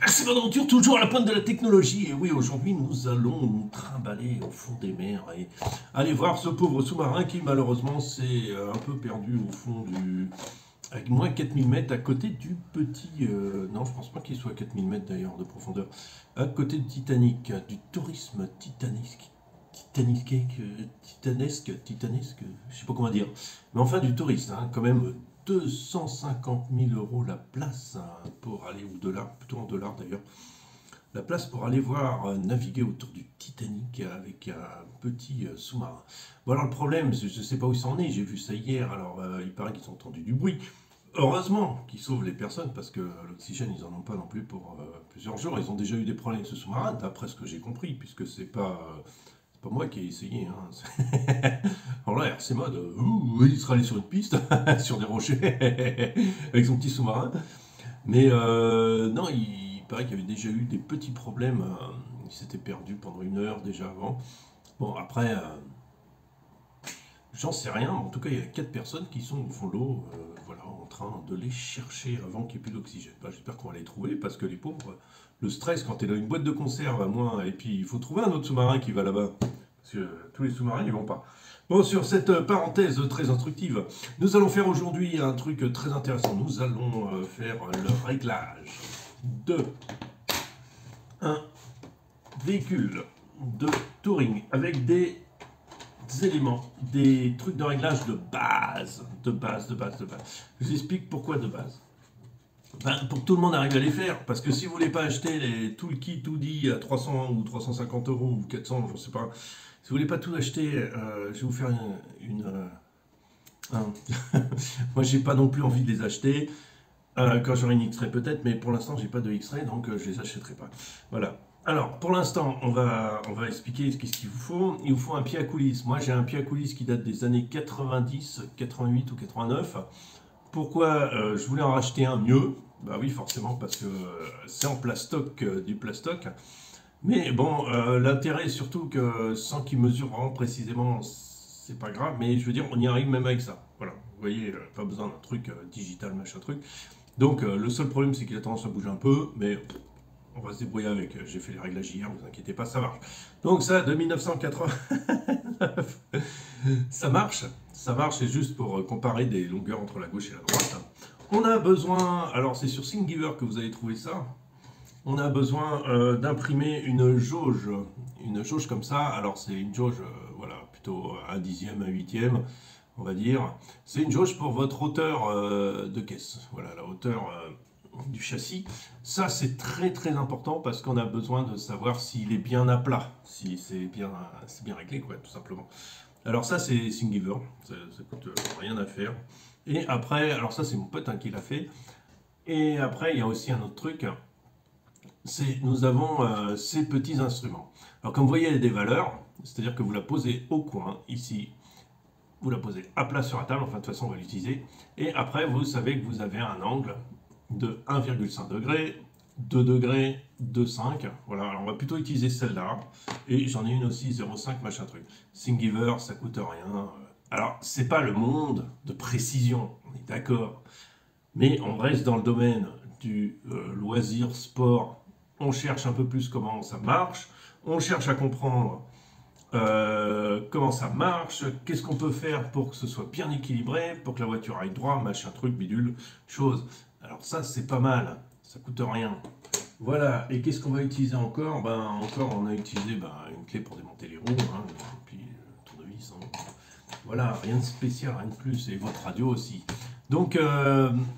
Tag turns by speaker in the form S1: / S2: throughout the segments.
S1: C'est Bonaventure, toujours à la pointe de la technologie. Et oui, aujourd'hui, nous allons nous trimballer au fond des mers et aller voir ce pauvre sous-marin qui, malheureusement, s'est un peu perdu au fond du... avec moins 4000 mètres à côté du petit... non, je pense pas qu'il soit à 4000 mètres d'ailleurs de profondeur. À côté du Titanic, du tourisme titanesque, je sais pas comment dire. Mais enfin, du touriste, hein, quand même 250 000 euros la place hein, pour aller, ou dollars, plutôt en dollars d'ailleurs, la place pour aller voir naviguer autour du Titanic avec un petit sous-marin. Bon alors le problème, je ne sais pas où ça en est, j'ai vu ça hier, alors il paraît qu'ils ont entendu du bruit. Heureusement qu'ils sauvent les personnes parce que l'oxygène ils en ont pas non plus pour plusieurs jours. Ils ont déjà eu des problèmes avec ce sous-marin, d'après ce que j'ai compris, puisque c'est pas moi qui ai essayé. Hein. Alors là, RC Mode, il sera allé sur une piste, sur des rochers, avec son petit sous-marin. Mais non, il paraît qu'il y avait déjà eu des petits problèmes. Il s'était perdu pendant une heure déjà avant. Bon, après, j'en sais rien. En tout cas, il y a 4 personnes qui sont au fond de l'eau, voilà, en train de les chercher avant qu'il n'y ait plus d'oxygène. Bah, j'espère qu'on va les trouver parce que les pauvres, le stress quand tu es dans une boîte de conserve à moins, et puis il faut trouver un autre sous-marin qui va là-bas. Parce que tous les sous-marins, ils vont pas. Bon, sur cette parenthèse très instructive, nous allons faire aujourd'hui un truc très intéressant. Nous allons faire le réglage de un véhicule de touring avec des éléments, des trucs de réglage de base, Je vous explique pourquoi de base. Ben, pour que tout le monde arrive à les faire, parce que si vous voulez pas acheter tout le kit tout dit à 300 ou 350 euros ou 400, je ne sais pas, si vous voulez pas tout acheter, je vais vous faire moi j'ai pas non plus envie de les acheter. Quand j'aurai une X-Ray peut-être, mais pour l'instant j'ai pas de X-Ray donc je les achèterai pas. Voilà. Alors pour l'instant on va expliquer ce qu'il vous faut. Il vous faut un pied à coulisses. Moi j'ai un pied à coulisses qui date des années 90, 88 ou 89. Pourquoi je voulais en racheter un mieux? Bah oui forcément parce que c'est en plastoc du plastoc. Mais bon, l'intérêt surtout que sans qu'il mesure vraiment précisément, c'est pas grave, mais je veux dire, on y arrive même avec ça. Voilà, vous voyez, pas besoin d'un truc digital, machin truc. Donc le seul problème c'est qu'il a tendance à bouger un peu, mais on va se débrouiller avec. J'ai fait les réglages hier, vous inquiétez pas, ça marche. Donc ça, de 1989, ça marche, c'est juste pour comparer des longueurs entre la gauche et la droite. On a besoin, alors c'est sur Thingiver que vous allez trouver ça, on a besoin d'imprimer une jauge comme ça. Alors c'est une jauge, voilà, plutôt un dixième, un huitième, on va dire. C'est une jauge pour votre hauteur de caisse. Voilà, la hauteur du châssis. Ça c'est très très important parce qu'on a besoin de savoir s'il est bien à plat, si c'est bien réglé, quoi, tout simplement. Alors ça c'est Thingiver, ça coûte rien à faire. Et après, alors ça c'est mon pote hein, qui l'a fait. Et après il y a aussi un autre truc. Nous avons ces petits instruments. Alors comme vous voyez, il y a des valeurs, c'est-à-dire que vous la posez au coin, ici, vous la posez à plat sur la table, enfin de toute façon on va l'utiliser, et après vous savez que vous avez un angle de 1,5 degré, 2 degrés, 2,5, voilà, alors on va plutôt utiliser celle-là, et j'en ai une aussi 0,5 machin truc. Thingiver, ça coûte rien, alors c'est pas le monde de précision, on est d'accord, mais on reste dans le domaine du loisir, sport. On cherche un peu plus comment ça marche, on cherche à comprendre comment ça marche, qu'est-ce qu'on peut faire pour que ce soit bien équilibré, pour que la voiture aille droit, machin truc, bidule, chose. Alors ça c'est pas mal, ça coûte rien. Voilà, et qu'est-ce qu'on va utiliser encore? Ben encore on a utilisé une clé pour démonter les roues, hein, et puis tournevis. Hein. Voilà, rien de spécial, rien de plus, et votre radio aussi. Donc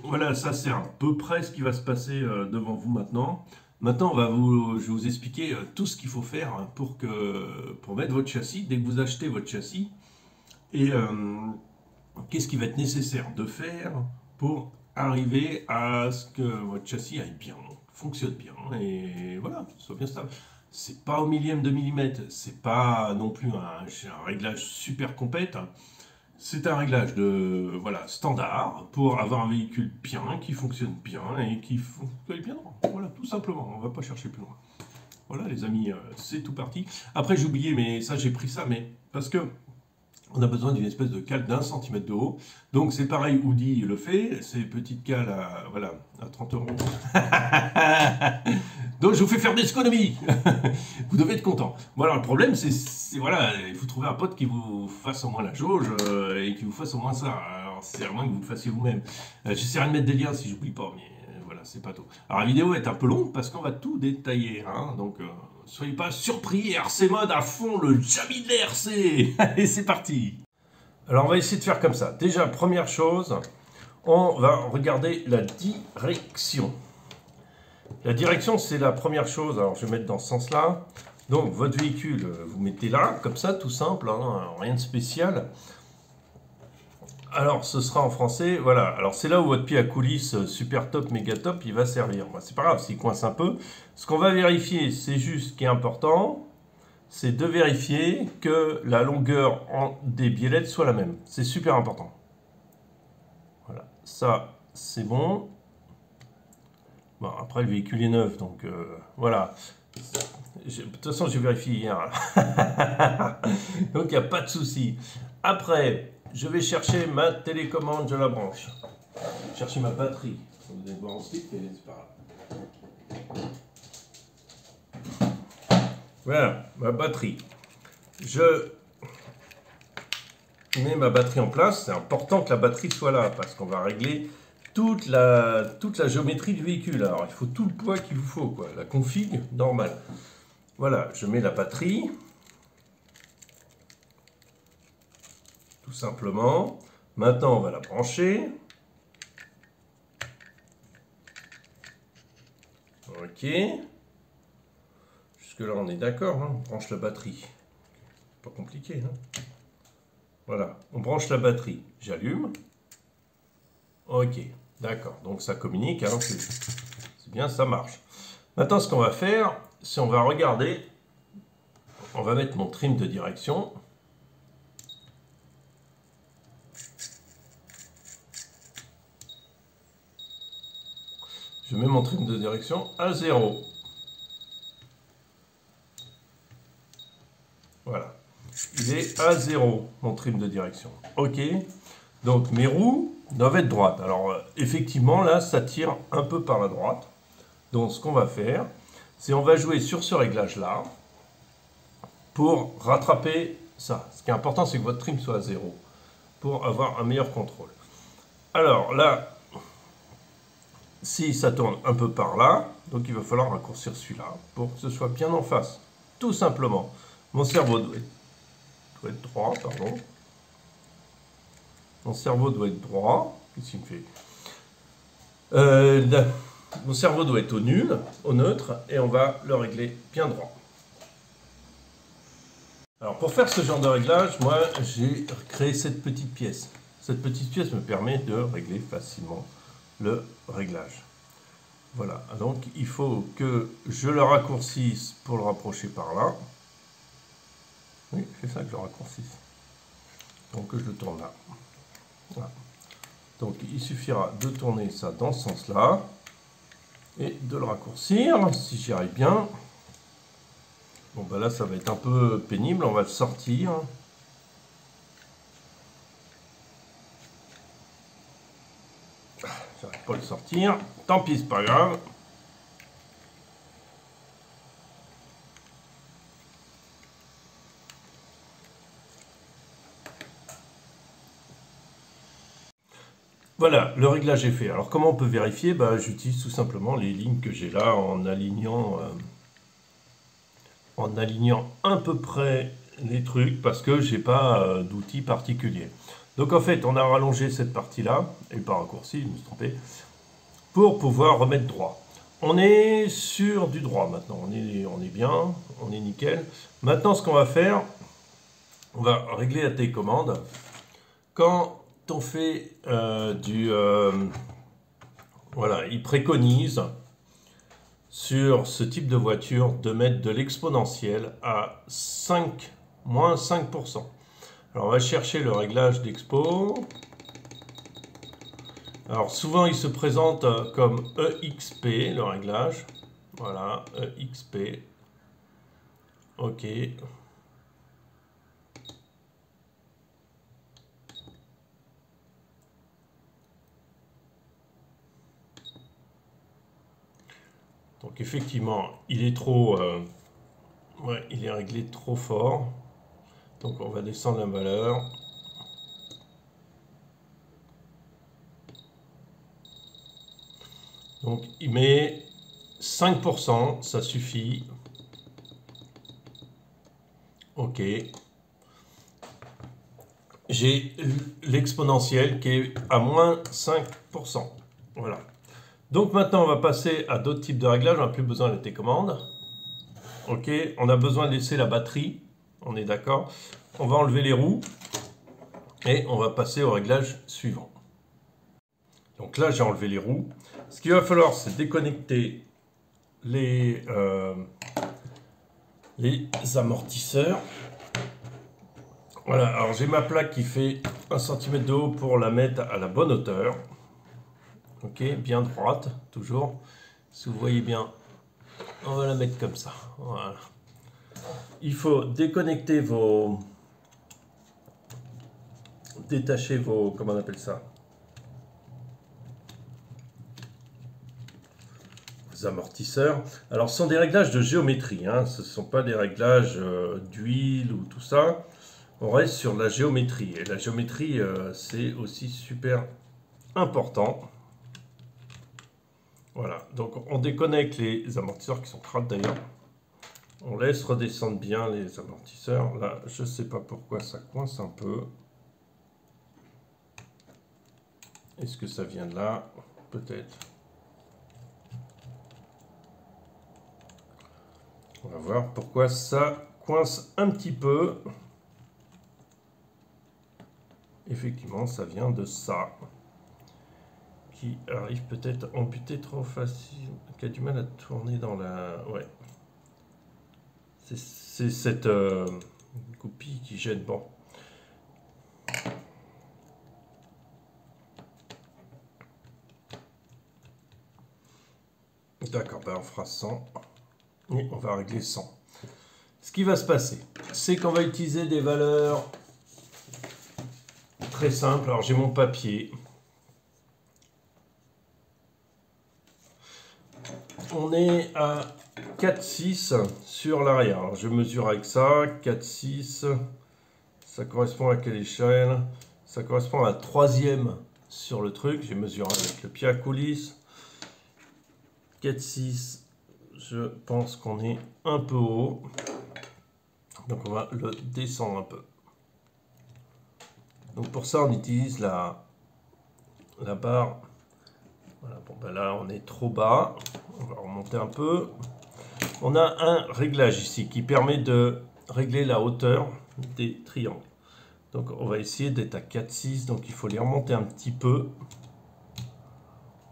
S1: voilà, ça c'est à peu près ce qui va se passer devant vous maintenant. Maintenant, je vais vous expliquer tout ce qu'il faut faire hein, pour mettre votre châssis, dès que vous achetez votre châssis, et qu'est-ce qui va être nécessaire de faire pour arriver à ce que votre châssis aille bien, fonctionne bien, et voilà, soit bien stable. C'est pas au millième de millimètre, c'est pas non plus un réglage super complet. Hein. C'est un réglage de voilà, standard pour avoir un véhicule bien, qui fonctionne bien et qui aille bien droit. Voilà, tout simplement, on ne va pas chercher plus loin. Voilà les amis, c'est tout parti. Après j'ai oublié, mais ça j'ai pris ça, mais parce que on a besoin d'une espèce de cale d'1 centimètre de haut. Donc c'est pareil, Audi le fait, ces petites cales à, voilà, à 30 euros. Donc je vous fais faire des économies. Vous devez être content. Voilà, le problème, c'est voilà, il faut trouver un pote qui vous fasse au moins la jauge et qui vous fasse au moins ça. Alors c'est à moins que vous le fassiez vous-même. J'essaierai de mettre des liens si j'oublie pas, mais voilà, c'est pas tout. Alors la vidéo est un peu longue parce qu'on va tout détailler, hein, donc soyez pas surpris. RC mode à fond, le Jamie de la RC. Allez, c'est parti. Alors on va essayer de faire comme ça. Déjà, première chose, on va regarder la direction. La direction, c'est la première chose. Alors je vais mettre dans ce sens-là. Donc votre véhicule, vous mettez là, comme ça, tout simple, hein, rien de spécial. Alors ce sera en français, voilà. Alors c'est là où votre pied à coulisse super top, méga top, il va servir. Bon, c'est pas grave s'il coince un peu. Ce qu'on va vérifier, c'est juste ce qui est important, c'est de vérifier que la longueur des biellettes soit la même. C'est super important. Voilà, ça c'est bon. Bon, après le véhicule est neuf, donc voilà. De toute façon, j'ai vérifié hier. Donc il n'y a pas de souci. Après, je vais chercher ma télécommande, je la branche. Chercher ma batterie. Vous allez voir ensuite, mais c'est pas grave. Voilà, ma batterie. Je mets ma batterie en place. C'est important que la batterie soit là parce qu'on va régler toute la géométrie du véhicule. Alors, il faut tout le poids qu'il vous faut, quoi. La config normale. Voilà, je mets la batterie. Tout simplement. Maintenant, on va la brancher. Ok. Jusque-là, on est d'accord. Hein, on branche la batterie. Pas compliqué. Hein. Voilà, on branche la batterie. J'allume. Ok, d'accord. Donc, ça communique. Hein, c'est bien, ça marche. Maintenant, ce qu'on va faire, c'est on va regarder. On va mettre mon trim de direction. Je mets mon trim de direction à 0. Voilà. Il est à 0, mon trim de direction. OK. Donc, mes roues doivent être droites. Alors, effectivement, là, ça tire un peu par la droite. Donc, ce qu'on va faire, c'est on va jouer sur ce réglage-là pour rattraper ça. Ce qui est important, c'est que votre trim soit à 0 pour avoir un meilleur contrôle. Alors, là, si ça tourne un peu par là, donc il va falloir raccourcir celui-là pour que ce soit bien en face. Tout simplement. Mon cerveau doit être droit, pardon. Mon cerveau doit être droit. Qu'est-ce qu'il me fait Mon cerveau doit être au nul, au neutre, et on va le régler bien droit. Alors pour faire ce genre de réglage, moi j'ai créé cette petite pièce. Cette petite pièce me permet de régler facilement le réglage. Voilà, donc il faut que je le raccourcisse pour le rapprocher par là. Oui, c'est ça que je raccourcisse. Donc je le tourne là. Voilà. Donc il suffira de tourner ça dans ce sens-là et de le raccourcir, si j'y arrive bien. Bon ben là ça va être un peu pénible, on va le sortir. J'arrive pas à le sortir, tant pis, c'est pas grave. Voilà, le réglage est fait. Alors comment on peut vérifier? Bah, j'utilise tout simplement les lignes que j'ai là en alignant à peu près les trucs parce que j'ai pas d'outil particulier. Donc en fait, on a rallongé cette partie-là, et pas raccourci, je me suis trompé, pour pouvoir remettre droit. On est sur du droit maintenant, on est bien, on est nickel. Maintenant, ce qu'on va faire, on va régler la télécommande. Quand on fait voilà, il préconise sur ce type de voiture de mettre de l'exponentiel à moins 5%. Alors on va chercher le réglage d'expo. Alors souvent il se présente comme EXP, le réglage. Voilà, EXP. OK. Donc effectivement, il est trop... ouais, il est réglé trop fort. Donc on va descendre la valeur. Donc il met 5%, ça suffit. Ok. J'ai l'exponentielle qui est à moins 5%. Voilà. Donc maintenant, on va passer à d'autres types de réglages. On n'a plus besoin de la télécommande. Ok. On a besoin de laisser la batterie. On est d'accord. On va enlever les roues. Et on va passer au réglage suivant. Donc là, j'ai enlevé les roues. Ce qu'il va falloir, c'est déconnecter les amortisseurs. Voilà, alors j'ai ma plaque qui fait 1 cm de haut pour la mettre à la bonne hauteur. Ok, bien droite, toujours. Si vous voyez bien, on va la mettre comme ça. Voilà. Il faut déconnecter vos... détacher vos... comment on appelle ça? Vos amortisseurs. Alors, ce sont des réglages de géométrie. Hein. Ce ne sont pas des réglages d'huile ou tout ça. On reste sur la géométrie. Et la géométrie, c'est aussi super important. Voilà. Donc, on déconnecte les amortisseurs qui sont crades d'ailleurs. On laisse redescendre bien les amortisseurs. Là, je ne sais pas pourquoi ça coince un peu. Est-ce que ça vient de là? Peut-être. On va voir pourquoi ça coince un petit peu. Effectivement, ça vient de ça. Qui arrive peut-être amputé trop facile. Qui a du mal à tourner dans la... Ouais. C'est cette copie qui gêne. Bon. D'accord, ben on fera 100. Et on va régler 100. Ce qui va se passer, c'est qu'on va utiliser des valeurs très simples. Alors j'ai mon papier. On est à 4,6 sur l'arrière. Alors je mesure avec ça. 4,6. Ça correspond à quelle échelle? Ça correspond à la 3e sur le truc. J'ai mesuré avec le pied à coulisse. 4,6. Je pense qu'on est un peu haut. Donc on va le descendre un peu. Donc pour ça on utilise la barre. Voilà, bon ben là on est trop bas. On va remonter un peu. On a un réglage ici qui permet de régler la hauteur des triangles. Donc on va essayer d'être à 4,6. Donc il faut les remonter un petit peu.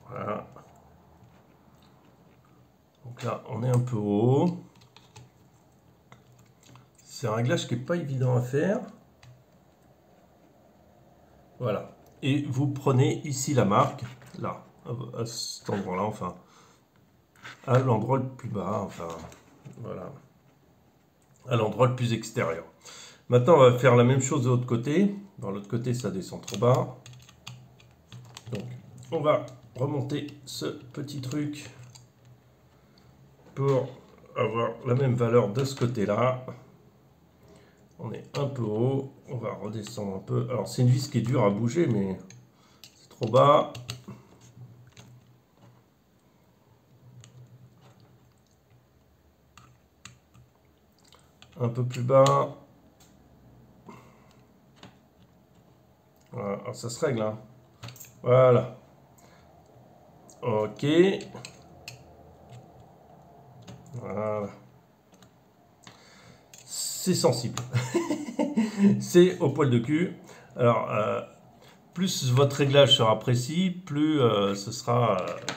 S1: Voilà. Donc là on est un peu haut. C'est un réglage qui n'est pas évident à faire. Voilà. Et vous prenez ici la marque, là, à cet endroit-là, enfin, à l'endroit le plus bas, enfin, voilà, à l'endroit le plus extérieur. Maintenant, on va faire la même chose de l'autre côté. Dans l'autre côté, ça descend trop bas. Donc, on va remonter ce petit truc pour avoir la même valeur de ce côté-là. On est un peu haut, on va redescendre un peu. Alors c'est une vis qui est dure à bouger, mais c'est trop bas. Un peu plus bas. Voilà, alors ça se règle, hein. Voilà. Ok. Voilà. C'est sensible. C'est au poil de cul. Alors, plus votre réglage sera précis, plus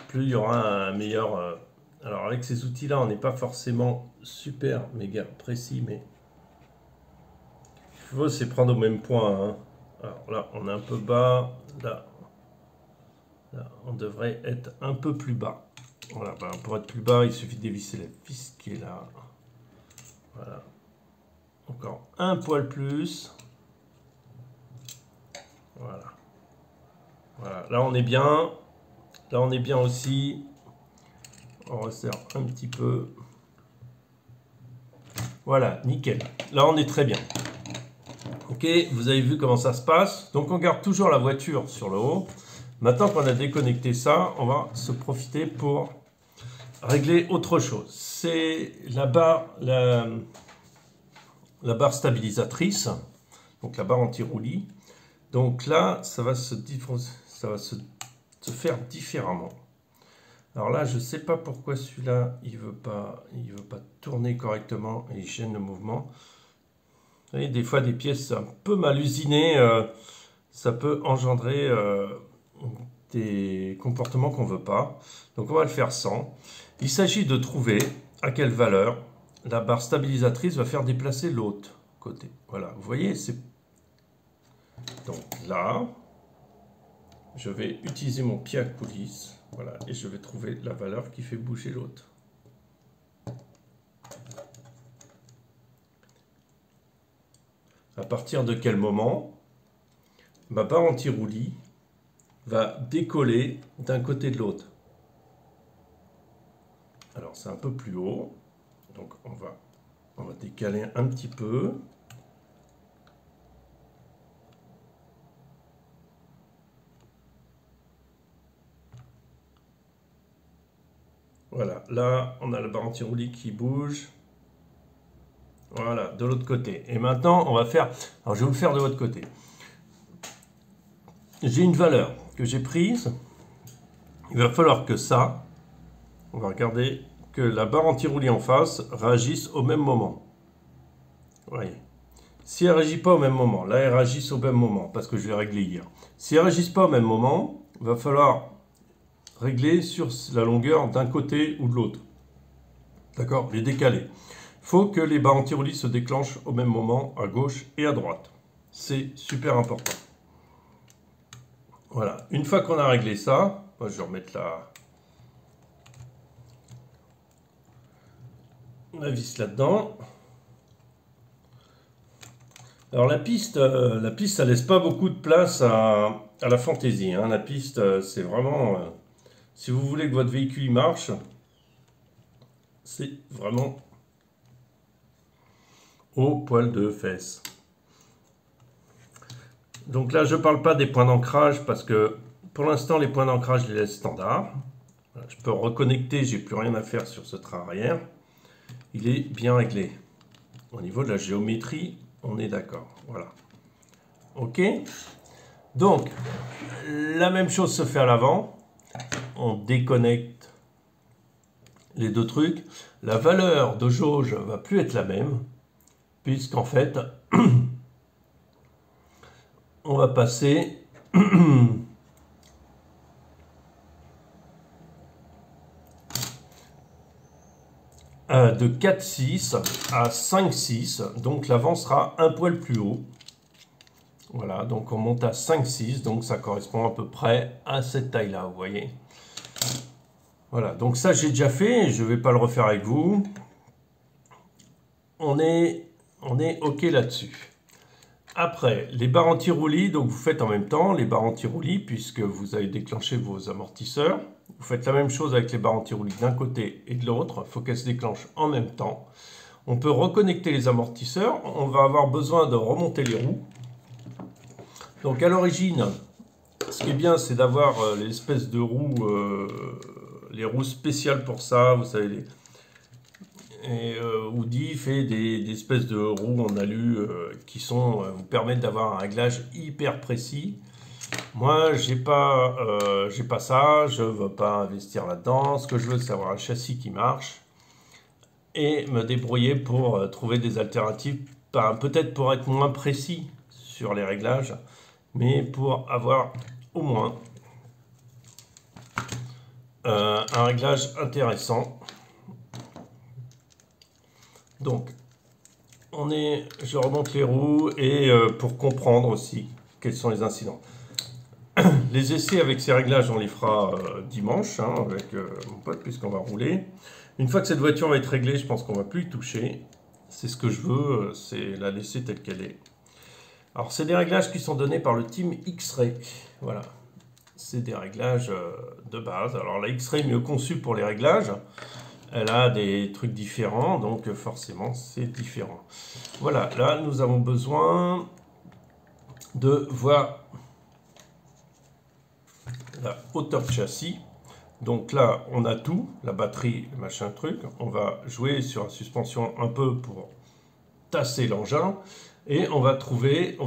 S1: plus il y aura un meilleur. Alors avec ces outils-là, on n'est pas forcément super méga précis, mais il faut s'y prendre au même point. Hein. Alors là, on est un peu bas. Là, on devrait être un peu plus bas. Voilà, ben, pour être plus bas, il suffit de dévisser la vis qui est là. Voilà. Encore un poil plus. Voilà. Voilà. Là, on est bien. Là, on est bien aussi. On resserre un petit peu. Voilà, nickel. Là, on est très bien. Ok, vous avez vu comment ça se passe. Donc, on garde toujours la voiture sur le haut. Maintenant qu'on a déconnecté ça, on va se profiter pour régler autre chose. C'est la barre stabilisatrice, donc la barre anti-roulis. Donc là, ça va se faire différemment. Alors là, je ne sais pas pourquoi celui-là, il veut pas tourner correctement et il gêne le mouvement. Vous voyez, des fois, des pièces un peu mal usinées, ça peut engendrer des comportements qu'on ne veut pas. Donc on va le faire sans. Il s'agit de trouver à quelle valeur la barre stabilisatrice va faire déplacer l'autre côté. Voilà, vous voyez, c'est... Donc là, je vais utiliser mon pied à coulisse. Voilà, et je vais trouver la valeur qui fait bouger l'autre. À partir de quel moment ma barre anti-roulis va décoller d'un côté de l'autre. Alors c'est un peu plus haut, donc on va décaler un petit peu. Voilà, là on a la barre anti-roulis qui bouge. Voilà, de l'autre côté. Et maintenant on va faire, alors je vais vous le faire de votre côté. J'ai une valeur que j'ai prise. Il va falloir que ça, on va regarder que la barre anti-roulis en face réagisse au même moment. Vous voyez. Si elle ne réagit pas au même moment, là elle réagisse au même moment, parce que je l'ai réglé hier. Si elle ne réagisse pas au même moment, il va falloir régler sur la longueur d'un côté ou de l'autre. D'accord? Les décaler. Il faut que les barres anti-roulis se déclenchent au même moment, à gauche et à droite. C'est super important. Voilà. Une fois qu'on a réglé ça, moi je vais remettre la vis là-dedans. Alors la piste, ça laisse pas beaucoup de place à la fantaisie. Hein. La piste, c'est vraiment... si vous voulez que votre véhicule marche, c'est vraiment au poil de fesses. Donc là, je ne parle pas des points d'ancrage parce que pour l'instant, les points d'ancrage, je les laisse standards. Je peux reconnecter, j'ai plus rien à faire sur ce train arrière. Il est bien réglé. Au niveau de la géométrie, on est d'accord. Voilà. Ok. Donc, la même chose se fait à l'avant. On déconnecte les deux trucs. La valeur de jauge va plus être la même, puisqu'en fait, on va passer de 4,6 à 5,6. Donc l'avant sera un poil plus haut. Voilà, donc on monte à 5,6, donc ça correspond à peu près à cette taille-là, vous voyez. Voilà, donc ça j'ai déjà fait, je ne vais pas le refaire avec vous. On est OK là-dessus. Après, les barres anti-roulis, donc vous faites en même temps les barres anti-roulis puisque vous avez déclenché vos amortisseurs. Vous faites la même chose avec les barres anti-roulis d'un côté et de l'autre. Il faut qu'elles se déclenchent en même temps. On peut reconnecter les amortisseurs. On va avoir besoin de remonter les roues. Donc à l'origine, ce qui est bien, c'est d'avoir l'espèce de roues, les roues spéciales pour ça. Vous savez, Audi fait des espèces de roues en alu qui vous permettent d'avoir un réglage hyper précis. Moi, j'ai pas ça, je ne veux pas investir là-dedans. Ce que je veux, c'est avoir un châssis qui marche et me débrouiller pour trouver des alternatives, peut-être pour être moins précis sur les réglages, mais pour avoir au moins un réglage intéressant. Donc, je remonte les roues et pour comprendre aussi quels sont les incidents. Les essais avec ces réglages, on les fera dimanche hein, avec mon pote puisqu'on va rouler. Une fois que cette voiture va être réglée, je pense qu'on ne va plus y toucher. C'est ce que je veux, c'est la laisser telle qu'elle est. Alors, c'est des réglages qui sont donnés par le team X-Ray. Voilà. c'est des réglages de base. Alors la X-Ray est mieux conçue pour les réglages. Elle a des trucs différents, donc forcément c'est différent. Voilà, là nous avons besoin de voir la hauteur de châssis. Donc là on a tout, la batterie, le machin truc. On va jouer sur la suspension un peu pour tasser l'engin. Et on va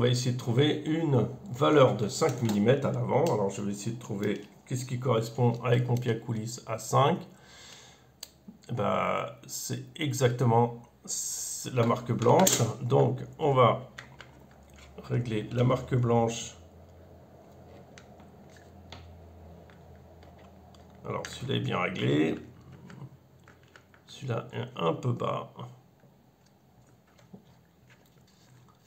S1: essayer de trouver une valeur de 5 mm à l'avant. Alors je vais essayer de trouver qu'est-ce qui correspond avec mon pied à coulisse à 5. Bah, c'est exactement la marque blanche. Donc on va régler la marque blanche. Alors celui-là est bien réglé. Celui-là est un peu bas.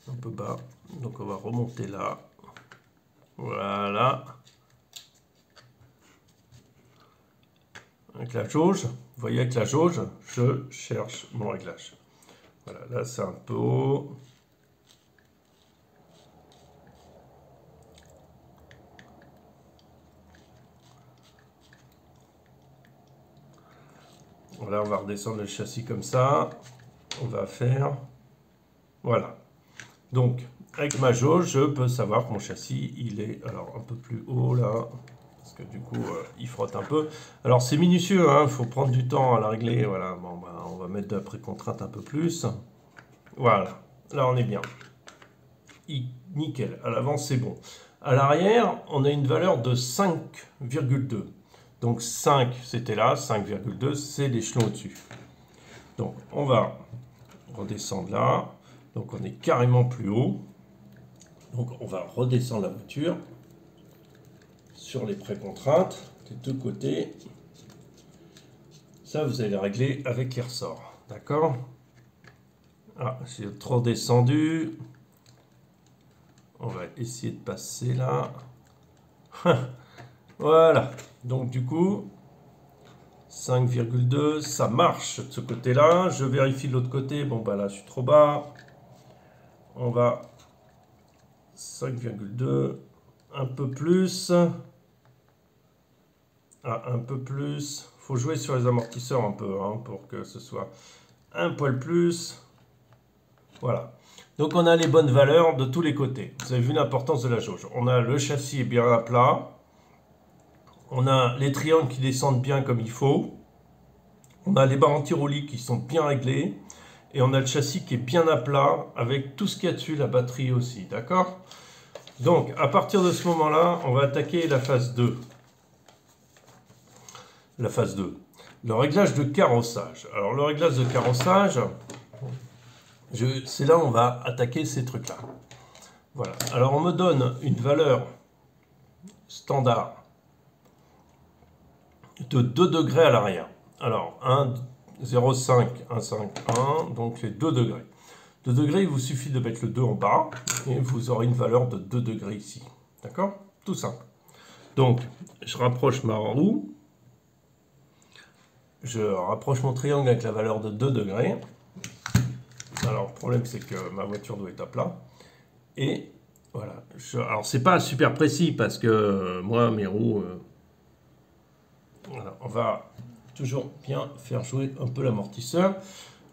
S1: Un peu bas. Donc on va remonter là. Voilà. Avec la jauge, vous voyez avec la jauge, je cherche mon réglage. Voilà, là c'est un peu haut. Voilà, on va redescendre le châssis comme ça. On va faire... Voilà. Donc, avec ma jauge, je peux savoir que mon châssis, il est alors un peu plus haut là. Parce que du coup, il frotte un peu. Alors, c'est minutieux, hein, faut prendre du temps à la régler. Voilà, bon, bah, on va mettre de la précontrainte un peu plus. Voilà, là on est bien. Nickel, à l'avant c'est bon. À l'arrière, on a une valeur de 5,2. Donc 5, c'était là, 5,2, c'est l'échelon au-dessus. Donc on va redescendre là. Donc on est carrément plus haut. Donc on va redescendre la voiture sur les précontraintes des deux côtés. Ça, vous allez régler avec les ressorts. D'accord? Ah, j'ai trop descendu. On va essayer de passer là. Voilà. Donc du coup, 5,2, ça marche de ce côté-là. Je vérifie de l'autre côté. Bon, bah là, je suis trop bas. On va 5,2, un peu plus. Ah, un peu plus. Faut jouer sur les amortisseurs un peu hein, pour que ce soit un poil plus. Voilà. Donc on a les bonnes valeurs de tous les côtés. Vous avez vu l'importance de la jauge. On a le châssis est bien à plat. On a les triangles qui descendent bien comme il faut. On a les barres anti-roulis qui sont bien réglées. Et on a le châssis qui est bien à plat avec tout ce qu'il y a dessus, la batterie aussi. D'accord? Donc à partir de ce moment-là, on va attaquer la phase 2. La phase 2. Le réglage de carrossage. Alors le réglage de carrossage, c'est là où on va attaquer ces trucs-là. Voilà. Alors on me donne une valeur standard de 2 degrés à l'arrière. Alors 0,5, 1,5, 1, donc les 2 degrés. 2 degrés, il vous suffit de mettre le 2 en bas et vous aurez une valeur de 2 degrés ici. D'accord? Tout simple. Donc je rapproche ma roue. Je rapproche mon triangle avec la valeur de 2 degrés. Alors, le problème, c'est que ma voiture doit être à plat. Et voilà. Alors, c'est pas super précis parce que moi, mes roues... voilà, on va toujours bien faire jouer un peu l'amortisseur.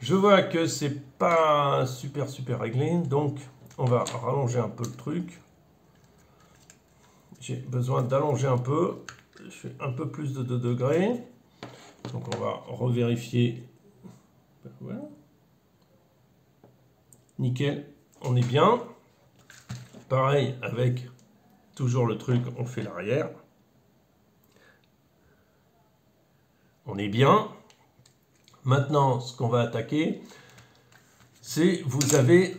S1: Je vois que c'est pas super réglé. Donc, on va rallonger un peu le truc. J'ai besoin d'allonger un peu. Je fais un peu plus de 2 degrés. Donc, on va revérifier. Voilà. Nickel, on est bien. Pareil avec toujours le truc, on fait l'arrière. On est bien. Maintenant, ce qu'on va attaquer, c'est vous avez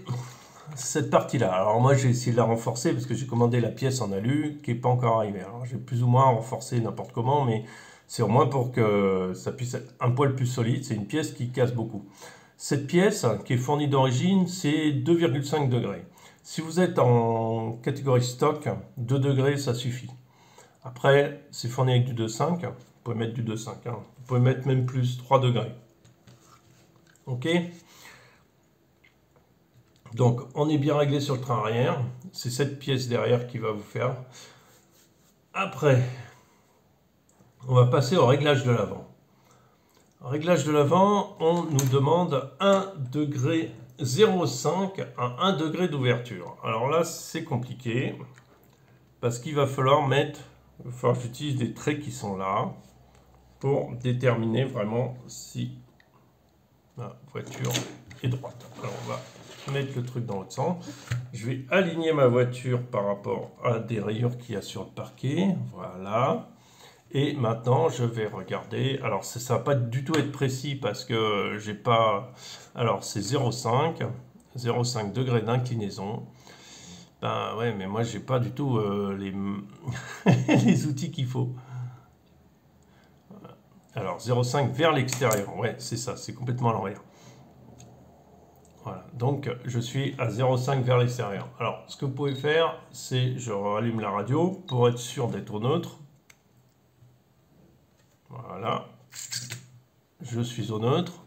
S1: cette partie-là. Alors moi, j'ai essayé de la renforcer parce que j'ai commandé la pièce en alu qui n'est pas encore arrivée. Alors j'ai plus ou moins renforcé n'importe comment, mais c'est au moins pour que ça puisse être un poil plus solide. C'est une pièce qui casse beaucoup. Cette pièce, qui est fournie d'origine, c'est 2,5 degrés. Si vous êtes en catégorie stock, 2 degrés, ça suffit. Après, c'est fourni avec du 2,5. Vous pouvez mettre du 2,5. Hein. Vous pouvez mettre même plus, 3 degrés. OK? Donc, on est bien réglé sur le train arrière. C'est cette pièce derrière qui va vous faire Après, on va passer au réglage de l'avant. Réglage de l'avant, on nous demande 1 degré 0,5 à 1 degré d'ouverture. Alors là, c'est compliqué parce qu'il va falloir mettre, j'utilise des traits qui sont là pour déterminer vraiment si ma voiture est droite. Alors on va mettre le truc dans l'autre sens. Je vais aligner ma voiture par rapport à des rayures qu'il y a sur le parquet. Voilà. Et maintenant, je vais regarder. Alors, ça ne va pas du tout être précis parce que j'ai pas... Alors, c'est 0,5 degrés d'inclinaison. Ben ouais, mais moi, j'ai pas du tout les... les outils qu'il faut. Alors, 0,5 vers l'extérieur. Ouais, c'est ça, c'est complètement à l'envers. Voilà, donc je suis à 0,5 vers l'extérieur. Alors, ce que vous pouvez faire, c'est je rallume la radio pour être sûr d'être au neutre. Voilà, je suis au neutre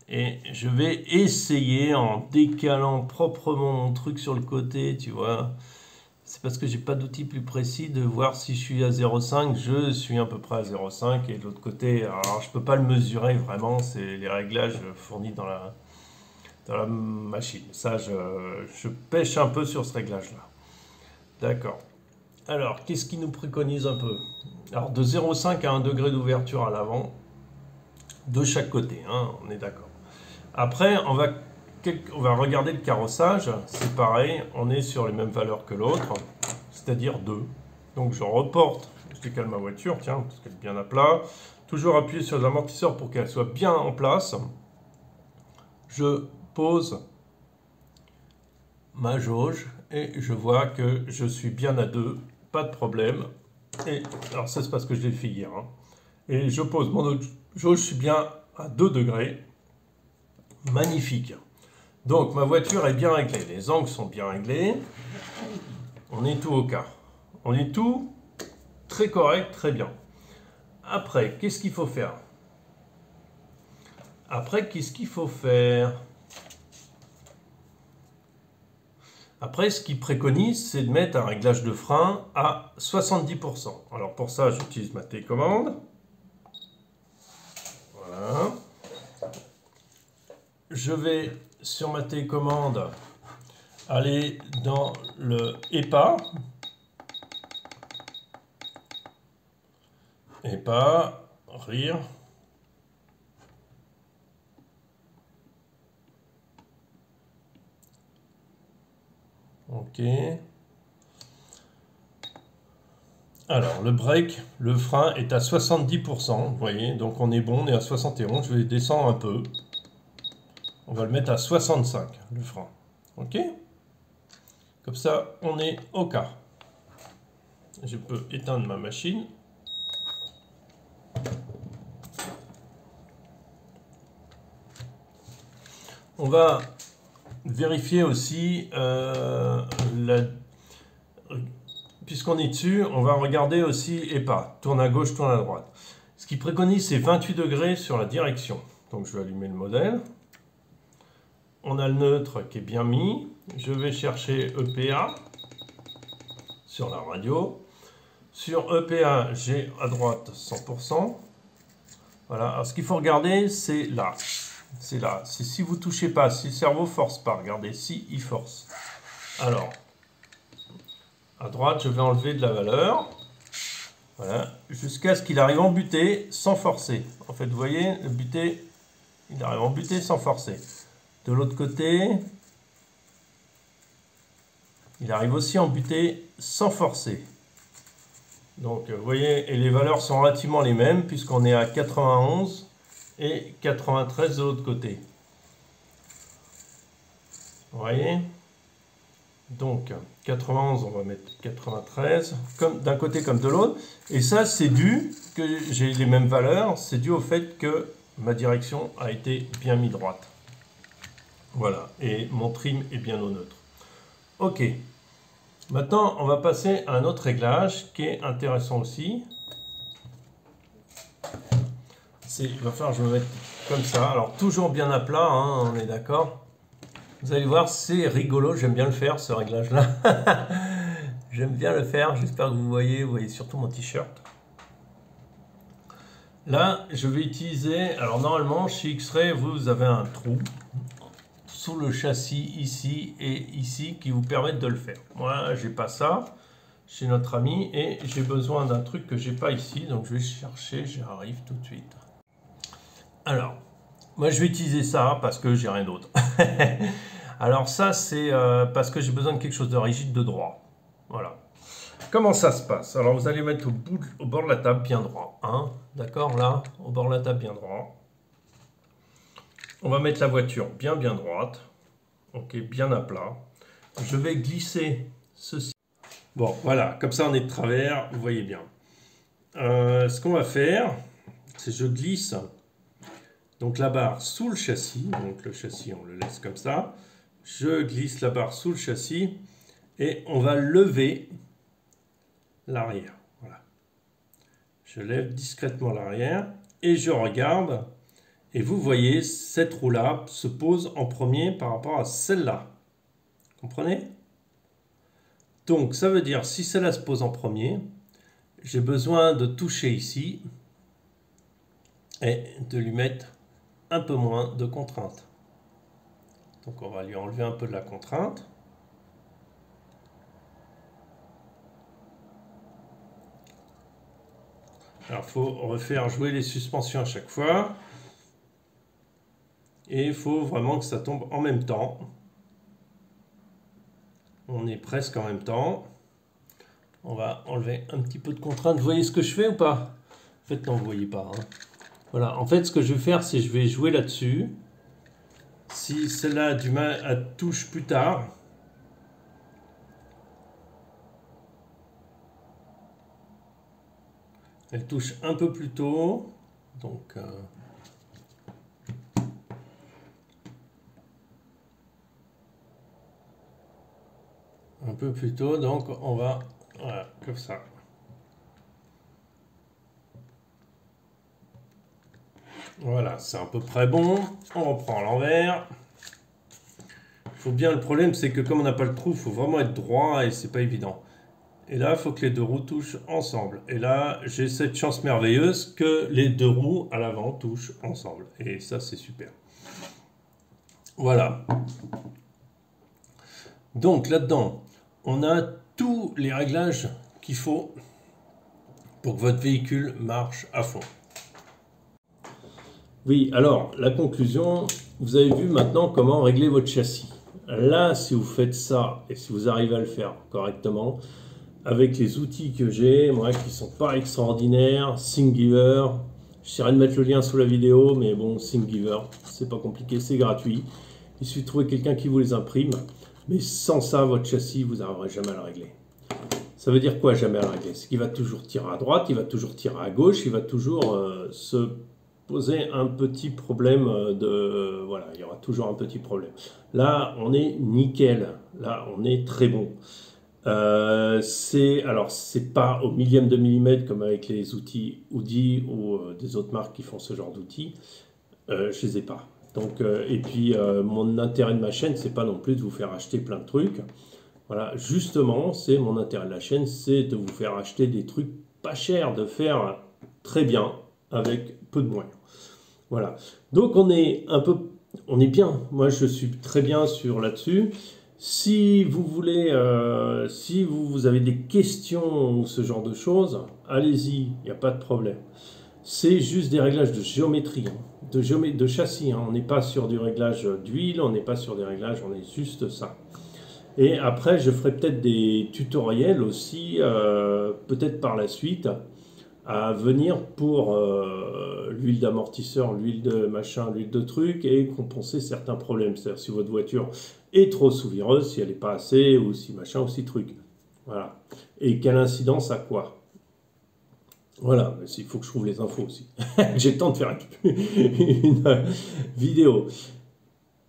S1: et je vais essayer en décalant proprement mon truc sur le côté, tu vois. C'est parce que j'ai pas d'outil plus précis de voir si je suis à 0,5, je suis à peu près à 0,5 et de l'autre côté, alors je peux pas le mesurer vraiment, c'est les réglages fournis dans la machine. Ça, je pêche un peu sur ce réglage-là. D'accord. Alors, qu'est-ce qui nous préconise un peu? Alors, de 0,5 à 1 degré d'ouverture à l'avant, de chaque côté, hein, on est d'accord. Après, on va regarder le carrossage. C'est pareil, on est sur les mêmes valeurs que l'autre, c'est-à-dire 2. Donc, je reporte, je décale ma voiture, tiens, parce qu'elle est bien à plat. Toujours appuyer sur les amortisseurs pour qu'elle soit bien en place. Je pose ma jauge et je vois que je suis bien à 2, pas de problème. Et alors ça c'est parce que je l'ai fait hier. Hein. Et je pose mon autre jauge, je suis bien à 2 degrés. Magnifique. Donc ma voiture est bien réglée, les angles sont bien réglés. On est tout au quart. On est tout très correct, très bien. Après, qu'est-ce qu'il faut faire? Après, ce qu'il préconise, c'est de mettre un réglage de frein à 70%. Alors pour ça, j'utilise ma télécommande. Voilà. Je vais, sur ma télécommande, aller dans le EPA. EPA, rire. Ok. Alors, le break, le frein est à 70%, vous voyez, donc on est bon, on est à 71, je vais descendre un peu. On va le mettre à 65, le frein. Ok? Comme ça, on est au quart. Je peux éteindre ma machine. On va vérifier aussi puisqu'on est dessus, on va regarder aussi EPA, tourne à gauche, tourne à droite. Ce qui préconise, c'est 28 degrés sur la direction. Donc je vais allumer le modèle. On a le neutre qui est bien mis. Je vais chercher EPA sur la radio. Sur EPA, j'ai à droite 100%. Voilà. Alors ce qu'il faut regarder, c'est là. C'est là. C'est si vous ne touchez pas, si le cerveau ne force pas. Regardez, si il force. Alors, à droite, je vais enlever de la valeur. Voilà. Jusqu'à ce qu'il arrive en butée sans forcer. En fait, vous voyez, le butée, il arrive en butée sans forcer. De l'autre côté, il arrive aussi en butée sans forcer. Donc, vous voyez, et les valeurs sont relativement les mêmes puisqu'on est à 91 et 93 de l'autre côté. Vous voyez? Donc, 91, on va mettre 93, comme d'un côté comme de l'autre. Et ça, c'est dû que j'ai les mêmes valeurs, c'est dû au fait que ma direction a été bien mise droite. Voilà, et mon trim est bien au neutre. Ok. Maintenant, on va passer à un autre réglage qui est intéressant aussi. Il va falloir que je me mette comme ça. Alors, toujours bien à plat, hein, on est d'accord. Vous allez voir, c'est rigolo. J'aime bien le faire, ce réglage-là. J'aime bien le faire, j'espère que vous voyez surtout mon t-shirt. Là, je vais utiliser, alors normalement chez X-Ray, vous avez un trou sous le châssis ici et ici qui vous permettent de le faire. Moi, j'ai pas ça chez notre ami et j'ai besoin d'un truc que j'ai pas ici, donc je vais chercher, j'arrive tout de suite. Alors, moi je vais utiliser ça parce que j'ai rien d'autre. Alors ça c'est parce que j'ai besoin de quelque chose de rigide, de droit. Voilà. Comment ça se passe? Alors vous allez mettre au bord de la table bien droit. Hein, d'accord, là, au bord de la table bien droit. On va mettre la voiture bien droite. Ok, bien à plat. Je vais glisser ceci. Bon, voilà, comme ça on est de travers, vous voyez bien. Ce qu'on va faire, c'est je glisse donc la barre sous le châssis. Donc le châssis, on le laisse comme ça. Je glisse la barre sous le châssis et on va lever l'arrière. Voilà. Je lève discrètement l'arrière et je regarde. Et vous voyez, cette roue-là se pose en premier par rapport à celle-là. Comprenez? Donc, ça veut dire, si celle-là se pose en premier, j'ai besoin de toucher ici et de lui mettre un peu moins de contrainte. Donc, on va lui enlever un peu de la contrainte. Alors, il faut refaire jouer les suspensions à chaque fois. Et il faut vraiment que ça tombe en même temps. On est presque en même temps. On va enlever un petit peu de contrainte. Vous voyez ce que je fais ou pas? En fait, non, vous ne voyez pas. Hein. Voilà, en fait, ce que je vais faire, c'est je vais jouer là-dessus. Si celle-là a du mal, elle touche plus tard. Elle touche un peu plus tôt. Donc... un peu plus tôt, donc on va, voilà, comme ça. Voilà, c'est à peu près bon. On reprend à l'envers. Le problème, c'est que comme on n'a pas le trou, il faut vraiment être droit et c'est pas évident. Et là, il faut que les deux roues touchent ensemble. Et là, j'ai cette chance merveilleuse que les deux roues à l'avant touchent ensemble. Et ça, c'est super. Voilà. Donc là-dedans, on a tous les réglages qu'il faut pour que votre véhicule marche à fond. Oui, alors, la conclusion, vous avez vu maintenant comment régler votre châssis. Là, si vous faites ça, et si vous arrivez à le faire correctement, avec les outils que j'ai, moi, qui sont pas extraordinaires, Thingiver, j'essaierai de mettre le lien sous la vidéo, mais bon, Thingiver, c'est pas compliqué, c'est gratuit. Il suffit de trouver quelqu'un qui vous les imprime, mais sans ça, votre châssis, vous n'arriverez jamais à le régler. Ça veut dire quoi, jamais à le régler? C'est qu'il va toujours tirer à droite, il va toujours tirer à gauche, il va toujours se poser un petit problème de... voilà, il y aura toujours un petit problème. Là, on est nickel. Là, on est très bon. Alors, c'est pas au millième de millimètre comme avec les outils Audi ou des autres marques qui font ce genre d'outils. Je les ai pas. Donc, et puis, mon intérêt de ma chaîne, c'est pas non plus de vous faire acheter plein de trucs. Voilà, justement, c'est mon intérêt de la chaîne, c'est de vous faire acheter des trucs pas chers, de faire très bien avec peu de moyens. Voilà, donc on est bien. Moi, je suis très bien sur là-dessus. Si vous voulez, si vous avez des questions ou ce genre de choses, allez-y, il n'y a pas de problème. C'est juste des réglages de géométrie, hein, de châssis. Hein. On n'est pas sur du réglage d'huile, on n'est pas sur des réglages, on est juste ça. Et après, je ferai peut-être des tutoriels aussi, peut-être par la suite, à venir pour l'huile d'amortisseur, l'huile de machin, l'huile de truc, et compenser certains problèmes. C'est-à-dire si votre voiture est trop souvireuse, si elle n'est pas assez, ou si machin, ou si truc. Voilà. Et quelle incidence à quoi? Voilà, il faut que je trouve les infos aussi. J'ai le temps de faire une vidéo.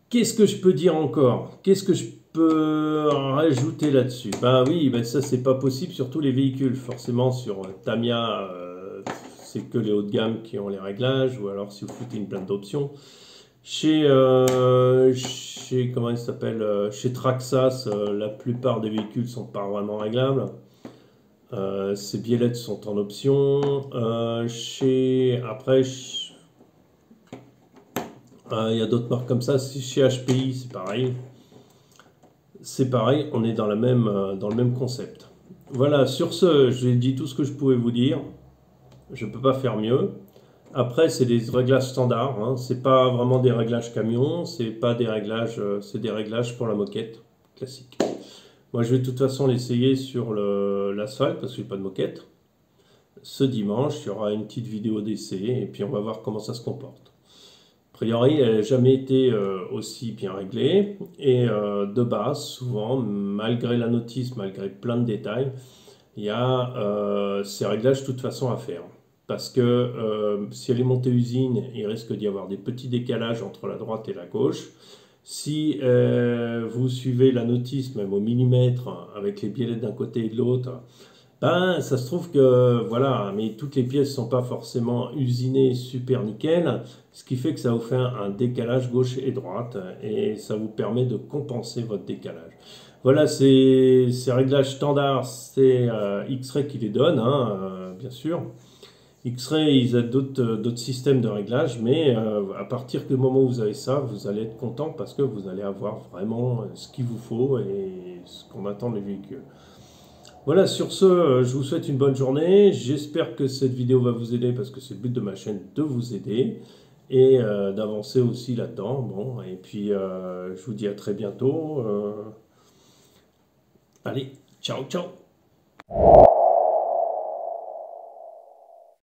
S1: Qu'est-ce que je peux dire encore? Qu'est-ce que je peux rajouter là-dessus? Ben oui, ben ça c'est pas possible sur tous les véhicules. Forcément sur Tamiya, c'est que les hauts de gamme qui ont les réglages, ou alors si vous foutez une blinde d'options. Comment il s'appelle, chez Traxas, la plupart des véhicules sont pas vraiment réglables. Ces biellettes sont en option. Après, il y a d'autres marques comme ça. Chez HPI, c'est pareil. C'est pareil, on est dans dans le même concept. Voilà, sur ce, j'ai dit tout ce que je pouvais vous dire. Je ne peux pas faire mieux. Après, c'est des réglages standards. Hein. C'est pas vraiment des réglages camion. C'est pas des réglages, c'est des réglages pour la moquette classique. Moi, je vais de toute façon l'essayer sur l'asphalte parce que j'ai pas de moquette. Ce dimanche, il y aura une petite vidéo d'essai et puis on va voir comment ça se comporte. A priori, elle n'a jamais été aussi bien réglée et de base, souvent, malgré la notice, malgré plein de détails, il y a ces réglages de toute façon à faire. Parce que si elle est montée usine, il risque d'y avoir des petits décalages entre la droite et la gauche. Si vous suivez la notice, même au millimètre, avec les biellettes d'un côté et de l'autre, ben, ça se trouve que, voilà, mais toutes les pièces ne sont pas forcément usinées super nickel, ce qui fait que ça vous fait un décalage gauche et droite, et ça vous permet de compenser votre décalage. Voilà, ces réglages standards, c'est X-Ray qui les donne, hein, bien sûr. X-Ray, ils ont d'autres systèmes de réglage, mais à partir du moment où vous avez ça, vous allez être content parce que vous allez avoir vraiment ce qu'il vous faut et ce qu'on attend des véhicules. Voilà, sur ce, je vous souhaite une bonne journée. J'espère que cette vidéo va vous aider parce que c'est le but de ma chaîne de vous aider et d'avancer aussi là-dedans. Bon, et puis je vous dis à très bientôt. Allez, ciao, ciao!